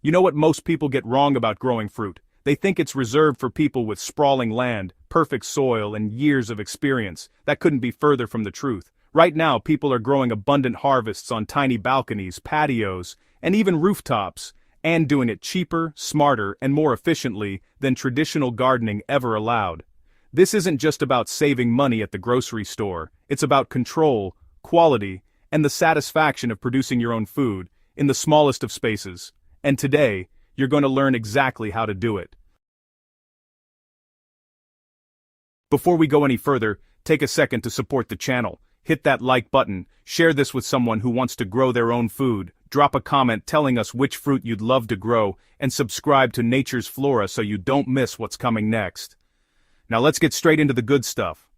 You know what most people get wrong about growing fruit? They think it's reserved for people with sprawling land, perfect soil, and years of experience. That couldn't be further from the truth. Right now, people are growing abundant harvests on tiny balconies, patios, and even rooftops, and doing it cheaper, smarter, and more efficiently than traditional gardening ever allowed. This isn't just about saving money at the grocery store, it's about control, quality, and the satisfaction of producing your own food, in the smallest of spaces. And today, you're going to learn exactly how to do it. Before we go any further, take a second to support the channel. Hit that like button, share this with someone who wants to grow their own food, drop a comment telling us which fruit you'd love to grow, and subscribe to Nature's Flora so you don't miss what's coming next. Now let's get straight into the good stuff.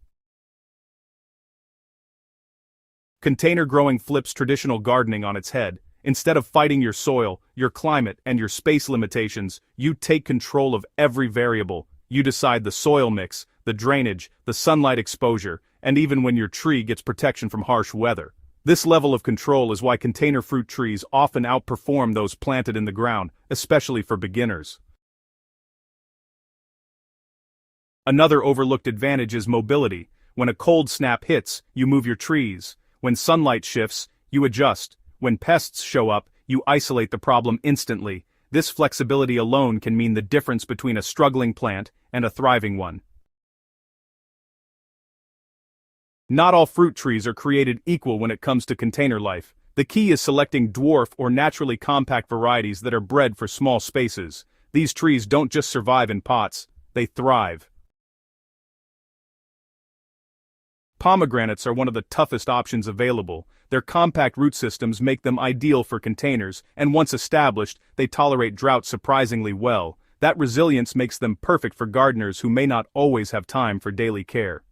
Container growing flips traditional gardening on its head. Instead of fighting your soil, your climate, and your space limitations, you take control of every variable. You decide the soil mix, the drainage, the sunlight exposure, and even when your tree gets protection from harsh weather. This level of control is why container fruit trees often outperform those planted in the ground, especially for beginners. Another overlooked advantage is mobility. When a cold snap hits, you move your trees. When sunlight shifts, you adjust. When pests show up, you isolate the problem instantly. This flexibility alone can mean the difference between a struggling plant and a thriving one. Not all fruit trees are created equal when it comes to container life. The key is selecting dwarf or naturally compact varieties that are bred for small spaces. These trees don't just survive in pots, they thrive. Pomegranates are one of the toughest options available. Their compact root systems make them ideal for containers, and once established, they tolerate drought surprisingly well. That resilience makes them perfect for gardeners who may not always have time for daily care.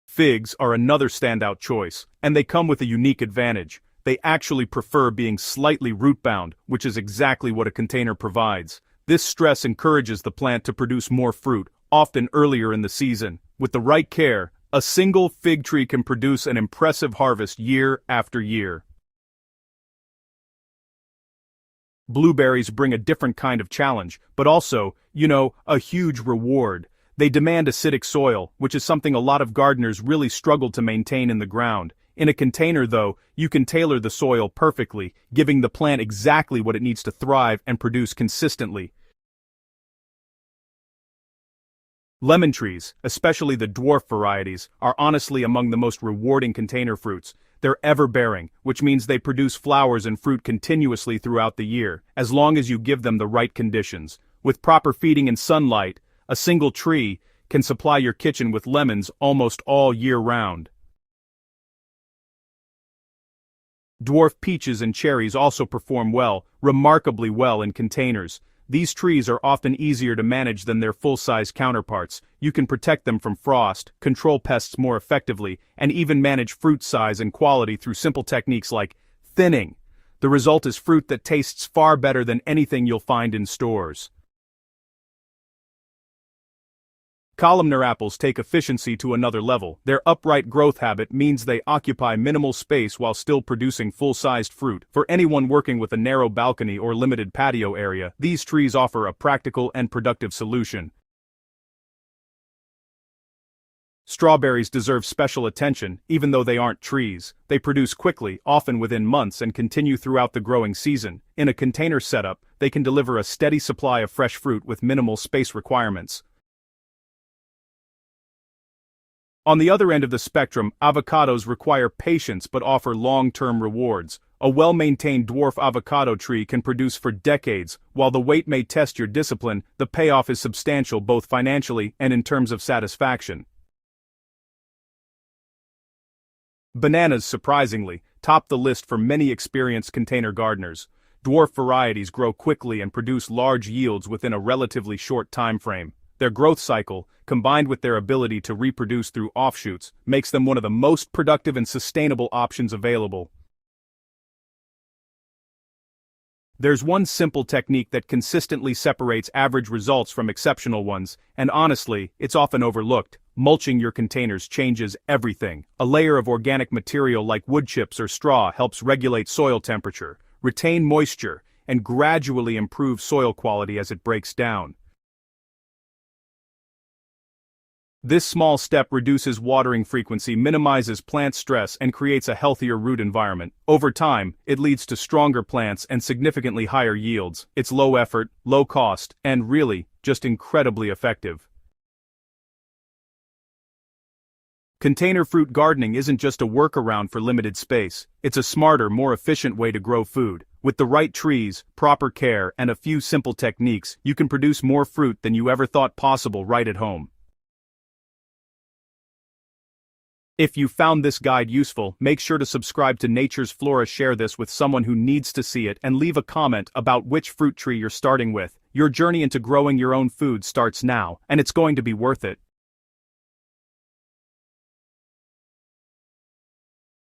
Figs are another standout choice, and they come with a unique advantage. They actually prefer being slightly root-bound, which is exactly what a container provides. This stress encourages the plant to produce more fruit, often earlier in the season. With the right care, a single fig tree can produce an impressive harvest year after year. Blueberries bring a different kind of challenge, but also, a huge reward. They demand acidic soil, which is something a lot of gardeners really struggle to maintain in the ground. In a container, though, you can tailor the soil perfectly, giving the plant exactly what it needs to thrive and produce consistently. Lemon trees, especially the dwarf varieties, are honestly among the most rewarding container fruits. They're ever-bearing, which means they produce flowers and fruit continuously throughout the year, as long as you give them the right conditions. With proper feeding and sunlight, a single tree can supply your kitchen with lemons almost all year round. Dwarf peaches and cherries also perform well, remarkably well in containers. These trees are often easier to manage than their full-size counterparts. You can protect them from frost, control pests more effectively, and even manage fruit size and quality through simple techniques like thinning. The result is fruit that tastes far better than anything you'll find in stores. Columnar apples take efficiency to another level. Their upright growth habit means they occupy minimal space while still producing full-sized fruit. For anyone working with a narrow balcony or limited patio area, these trees offer a practical and productive solution. Strawberries deserve special attention, even though they aren't trees. They produce quickly, often within months, and continue throughout the growing season. In a container setup, they can deliver a steady supply of fresh fruit with minimal space requirements. On the other end of the spectrum, avocados require patience but offer long-term rewards. A well-maintained dwarf avocado tree can produce for decades. While the wait may test your discipline, the payoff is substantial both financially and in terms of satisfaction. Bananas, surprisingly, top the list for many experienced container gardeners. Dwarf varieties grow quickly and produce large yields within a relatively short time frame. Their growth cycle, combined with their ability to reproduce through offshoots, makes them one of the most productive and sustainable options available. There's one simple technique that consistently separates average results from exceptional ones, and honestly, it's often overlooked. Mulching your containers changes everything. A layer of organic material like wood chips or straw helps regulate soil temperature, retain moisture, and gradually improve soil quality as it breaks down. This small step reduces watering frequency, minimizes plant stress, and creates a healthier root environment. Over time, it leads to stronger plants and significantly higher yields. It's low effort, low cost, and really, just incredibly effective. Container fruit gardening isn't just a workaround for limited space, it's a smarter, more efficient way to grow food. With the right trees, proper care, and a few simple techniques, you can produce more fruit than you ever thought possible right at home. If you found this guide useful, make sure to subscribe to Nature's Flora, share this with someone who needs to see it, and leave a comment about which fruit tree you're starting with. Your journey into growing your own food starts now, and it's going to be worth it.